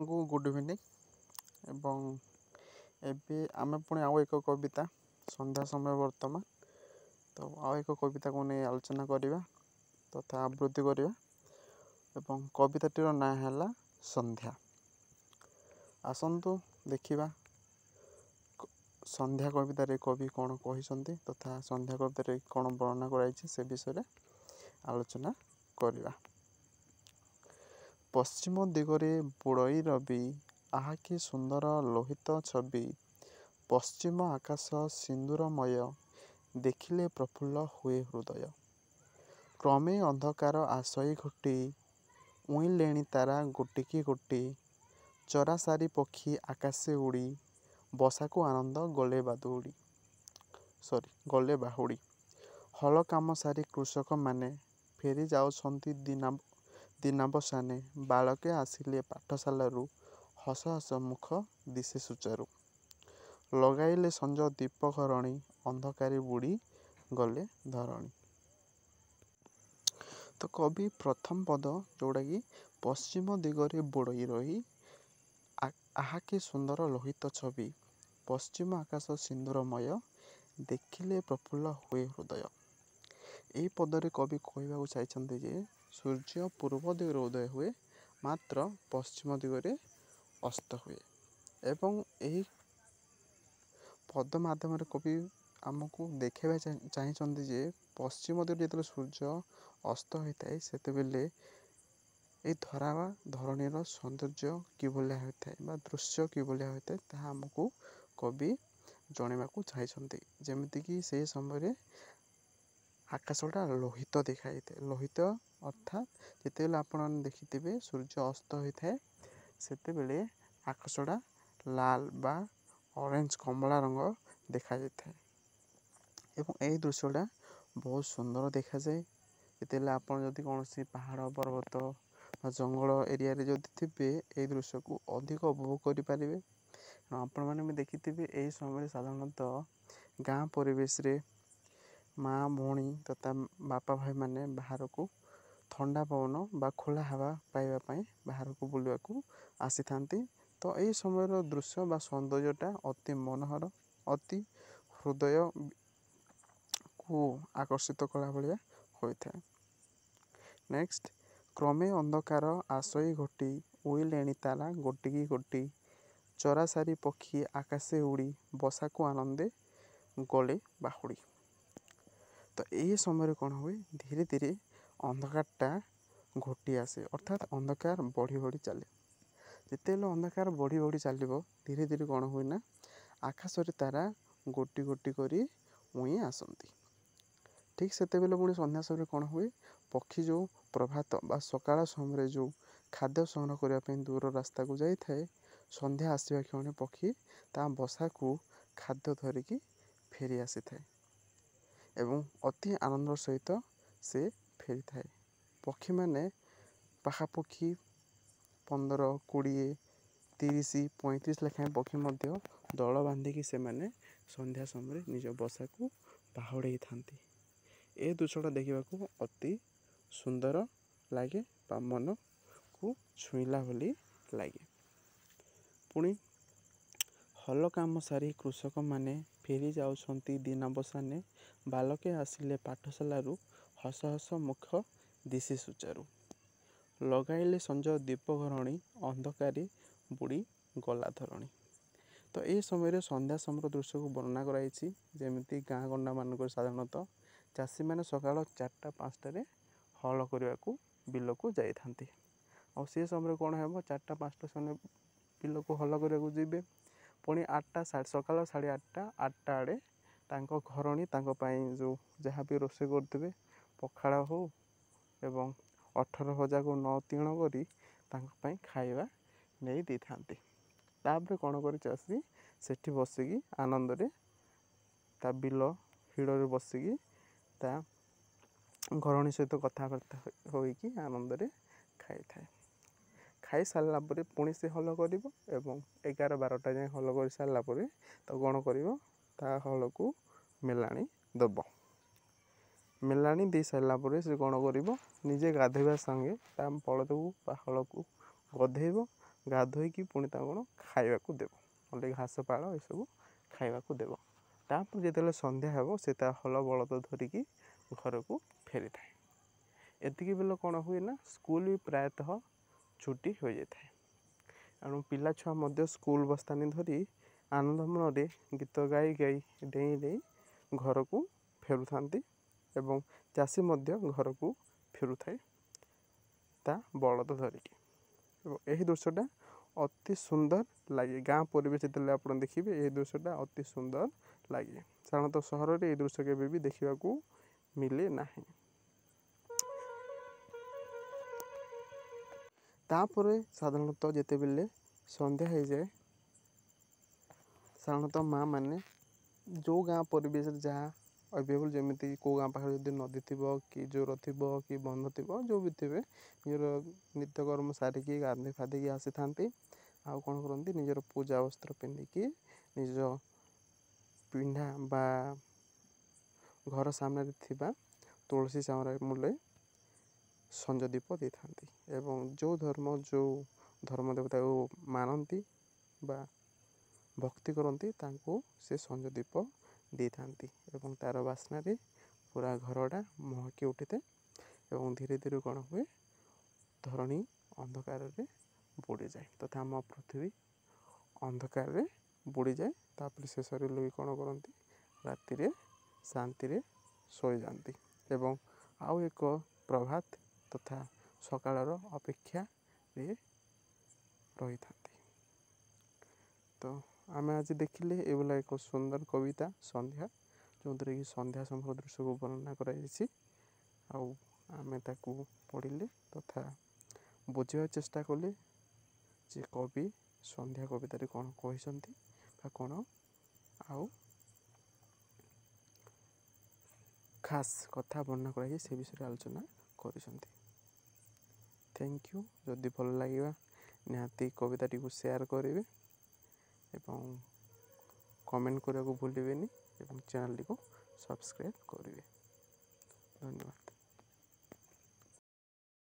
Good evening एवं एबे आमे पुणी आउ एक कविता संध्या समय वर्तमान तो आउ एक कविता को नहीं आलोचना करवा तथा आवृत्ति करवा एवं कविताटीर ना है संध्या। आसतु देखा संध्या कवितार कवि कौन कहते तथा संध्या कवितार कौन वर्णना कराई से विषय आलोचना करवा। पश्चिम दिगरे बुड़ई रवि आहा कि सुंदर लोहित छवि पश्चिम आकाश सिंदूरमय देखिले प्रफुल्ल हुए हृदय क्रमे अंधकार आशय घोटी उइलेणी तारा गोटिकी गोटी चरा सारी पक्षी आकाशे उड़ी बसाको आनंद गले बाहुड़ी हल काम सारी कृषक माने फेरी जाउछंती दिनाबसाने बालके आसिले पाठशालारू हस हस मुख दिशे सुचारू लगाइले संज दीप घरणी अंधकारी बुड़ी गले धरणी। तो कवि प्रथम पद जोड़ा कि पश्चिम दिगरे बुड़ई रही आहा कि सुंदर लोहित छवि पश्चिम आकाश सिंदूरमय देखिले प्रफुल्ल हुए हृदय। यही पदरे कवि कहवाक चाहते जे सूर्य पूर्व दिगरे उदय हुए मात्र पश्चिम दिगरे अस्त हुए एवं यही पद माध्यम कवि आमको देखा चाहते जे पश्चिम दिगरे जो सूर्य अस्त होता है से ये धरा धरणीर सौंदर्य किभलिया होता है दृश्य किभलिया होता है ताहा आमको कवि जनवाक चाहते जमीक से समय आकाशटा लोहित देखाई था लोहित अर्थात जिते आप देखिथे सूर्य अस्त होता है सेते आकाशटा लाल बा ऑरेंज कमला रंग देखा जाए एवं यही दृश्यटा बहुत सुंदर देखा जाए जिते आप कौन सी पहाड़ पर्वत जंगल एरिया रे जदि थे ये दृश्य को अधिक उपभोग करें आपण मैंने देखिथे यही समय साधारणतः गाँ परिवेश रे माँ भौणी तथा बापा भाई माने बाहर को ठंडा पवन बा खोला हवा पाइबापी बाहर को बुलवा को आसी था। तो यही समय दृश्य बा सौंदर्यटा अति मनोहर अति हृदय को आकर्षित कला भाया होता है। नेक्स्ट क्रमे अंधकार आशय घोटी उइलेणी तारा गोटिकी गोटी चरा सारी पक्षी आकाशे उड़ी बसा को आनंदे गले बाहुड़ी। तो यही समय कौन हुए धीरे धीरे अंधकारटा घोटी आसे अर्थात अंधकार बढ़ी बढ़ी चले जिते अंधकार बढ़ी बढ़ी चलो धीरे धीरे कौन हुए ना आकाश तारा गोटी गोटी करी उई आसती ठीक से पुणी संध्या समय कौन हुए पक्षी जो प्रभात बा सकाळ समय जो खाद्य संग्रह करने दूर रास्ता को जाए संध्या आसवा क्षण पक्षी ता बसा को खाद्य धरिकी फेरी आसी थाए एवं अति आनंद सहित से फेरी थाए पक्षी माने पाखापाखि 15, 20, 30, 35 लेखाएं पक्षी मध्य दल बांधिकी से माने संध्या समय निज बसा को बाहुड़े था। ए दृश्यटा देखा अति सुंदर लगे मन को छुईला भली लगे। पुणी हल काम सारी कृषक माने फेरी जाउछंती दिनाबसाने बालके आसिले पाठशालारू हस हस मुख दिशे सुचारू लगाइले संज दीप घरणी अंधकारी बुड़ी गला धरणी। तो ये समय संध्या समय दृश्य को वर्णना कराई जमी गाँ गंडा मानक साधारणतः चाषी मैंने सकाल 4टा-5टारे हल करने को बिल को जाती और से समय कौन हो 4टा-5टा समय बिल को हल करने को जी पुणी 8टा सकाल 8:30 आड़े घरणी जो जहाँ भी रोषे करते पखाड़ हो एवं 18 भजा को 9 तीण कर खाଇବା नहीं दे था। तापर कौन कर चाषी सेठी बसिकी आनंद ता बिल हिड़ बसिकी ता घरणी सहित कथबार्ता होइकी आनंद खाई थाए खाई सारा पर पुणी से हल कर 11-12टा जाए हल कर सारापर तो कौन कर हल को मेलाणी दब मेलाणी दे सारापर से कौन कर निजे गाधेवा संगे बलद को हल को गधेब ଗାଧୋଇକି ପୁଣି ତାଙ୍କୁ କ'ଣ ଖାଇବାକୁ ଦେବ, ନହେଲେ ଘାସ ପାଳ ଏସବୁ ଖାଇବାକୁ ଦେବ। ତାପରେ ଯେତେବେଳେ ସନ୍ଧ୍ୟା ହେବ ସେ ତା ହଳ ବଳଦ ଧରିକି ଘରକୁ ଫେରିଥାଏ। ଏତିକି ବେଳେ କ'ଣ ହୁଏ ନା ସ୍କୁଲ ବି ପ୍ରାୟତଃ ଛୁଟି ହୋଇଯାଇଥାଏ। ଏଣୁ ପିଲା ଛୁଆ ମଧ୍ୟ ସ୍କୁଲ ବସ୍ତାନି ଧରି ଆନନ୍ଦ ମନରେ ଗୀତ ଗାଇ ଗାଇ ଡେଇଁ ଡେଇଁ ଘରକୁ ଫେରୁଥାନ୍ତି ଏବଂ ଚାଷୀ ମଧ୍ୟ ଘରକୁ ଫେରୁଥାଏ ତା ବଳଦ ଧରିକି। ଏବଂ ଏହି ଦୃଶ୍ୟଟା ଅତି ସୁନ୍ଦର ଲାଗେ। ଗାଁ ପରିବେଶ ଯେତେବେଳେ ଆପଣ ଦେଖିବେ ଏହି ଦୃଶ୍ୟଟା ଅତି ସୁନ୍ଦର ଲାଗେ। ସାଧାରଣତଃ ସହରରେ ଏହି ଦୃଶ୍ୟ କେବେ ବି ଦେଖିବାକୁ ମିଳେ ନାହିଁ। ତାପରେ ସାଧାରଣତଃ ଯେତେବେଳେ ସନ୍ଧ୍ୟା ହେଇଯାଏ, ସାଧାରଣତଃ ମାଆ ମାନେ ଯେଉଁ ଗାଁ ପରିବେଶରେ ଯାହା ଆଭେଲେବୁଲ୍, ଯେମିତି କେଉଁ ଗାଁ ପାଖରେ ଯଦି ନଦୀ ଥିବ କି ଜୋର ଥିବ କି ବନ୍ଧ ଥିବ, ଯେଉଁ ବି ଥିବେ, ନିଜର ନିତ୍ୟକର୍ମ ସାରିକି ଗାଧୋଇ ଫାଧୋଇକି ଆସିଥାନ୍ତି। ଆଉ କ'ଣ କରନ୍ତି, ନିଜର ପୂଜା ବସ୍ତ୍ର ପିନ୍ଧିକି ନିଜ ପିଣ୍ଡା ବା ଘର ସାମ୍ନାରେ ଥିବା ତୁଳସୀ ଚାଉଁରା ମୂଳେ ସଞ୍ଜ ଦୀପ ଦେଇଥାନ୍ତି ଏବଂ ଯେଉଁ ଧର୍ମ ଦେବତାକୁ ମାନନ୍ତି ବା ଭକ୍ତି କରନ୍ତି ତାଙ୍କୁ ସେ ସଞ୍ଜ ଦୀପ ଦେଇଥାନ୍ତି ଏବଂ ତା'ର ବାସ୍ନାରେ ପୁରା ଘରଟା ମହକି ଉଠିଥାଏ ଏବଂ ଧୀରେ ଧୀରେ କ'ଣ ହୁଏ, ଧରଣୀ ଅନ୍ଧକାରରେ ବୁଡ଼ିଯାଏ ତଥା ଆମ ପୃଥିବୀ ଅନ୍ଧକାରରେ ବୁଡ଼ିଯାଏ। ତାପରେ ଶେଷରେ ଲୋକ କ'ଣ କରନ୍ତି, ରାତିରେ ଶାନ୍ତିରେ ଶୋଇଯାଆନ୍ତି ଏବଂ ଆଉ ଏକ ପ୍ରଭାତ ତଥା ସକାଳର ଅପେକ୍ଷାରେ ରହିଥାନ୍ତି। ତ ଆମେ ଆଜି ଦେଖିଲେ ଏଭଳିଆ ଏକ ସୁନ୍ଦର କବିତା ସନ୍ଧ୍ୟା, ଯେଉଁଥିରେ କି ସନ୍ଧ୍ୟା ସମଗ୍ର ଦୃଶ୍ୟକୁ ବର୍ଣ୍ଣନା କରାଯାଇଛି। ଆଉ ଆମେ ତାକୁ ପଢ଼ିଲେ ତଥା ବୁଝିବାକୁ ଚେଷ୍ଟା କଲେ ଯେ କବି ସନ୍ଧ୍ୟା କବିତାରେ କ'ଣ କହିଛନ୍ତି ବା କ'ଣ ଆଉ ଖାସ୍ କଥା ବର୍ଣ୍ଣନା କରାଯାଇ ସେ ବିଷୟରେ ଆଲୋଚନା କରିଛନ୍ତି। Thank you. ଯଦି ଭଲ ଲାଗିବା ନିହାତି କବିତାଟିକୁ ସେୟାର କରିବେ ଏବଂ କମେଣ୍ଟ କରିବାକୁ ଭୁଲିବେନି ଏବଂ ଚ୍ୟାନେଲଟିକୁ ସବସ୍କ୍ରାଇବ୍ କରିବେ। ଧନ୍ୟବାଦ।